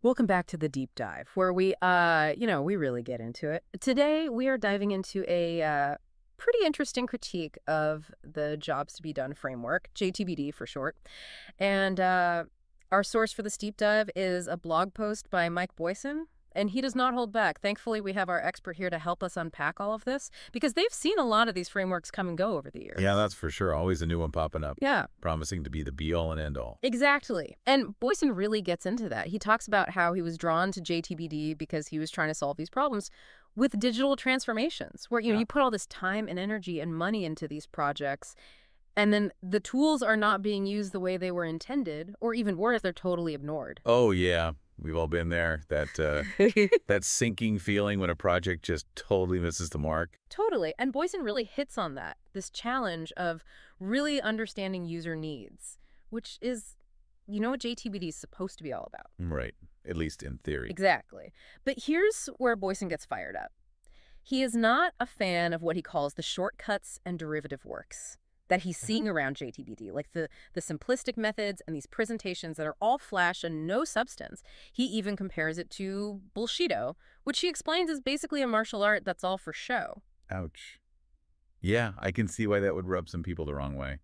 Welcome back to the deep dive, where we really get into it. Today, we are diving into a pretty interesting critique of the Jobs to be Done framework, JTBD for short. And our source for this deep dive is a blog post by Mike Boysen, and he does not hold back. Thankfully, we have our expert here to help us unpack all of this because they've seen a lot of these frameworks come and go over the Yeah, years. that's for sure. Always a new one popping up, Yeah. promising to be the be-all and end-all. Exactly. And Boyson really gets into that. He talks about how he was drawn to JTBD because he was trying to solve these problems with digital transformations, where Yeah. you put all this time and energy and money into these projects, and then the tools are not being used the way they were intended, or even worse, they're totally ignored. Oh, yeah. We've all been there. That sinking feeling when a project just totally misses the mark. Totally. And Boyson really hits on that, this challenge of really understanding user needs, which is, what JTBD is supposed to be all about. Right. At least in theory. Exactly. But here's where Boyson gets fired up. He is not a fan of what he calls the shortcuts and derivative works that he's seeing around JTBD, like the simplistic methods and these presentations that are all flash and no substance. He even compares it to Bullshido, which he explains is basically a martial art that's all for show. Ouch. Yeah, I can see why that would rub some people the wrong way.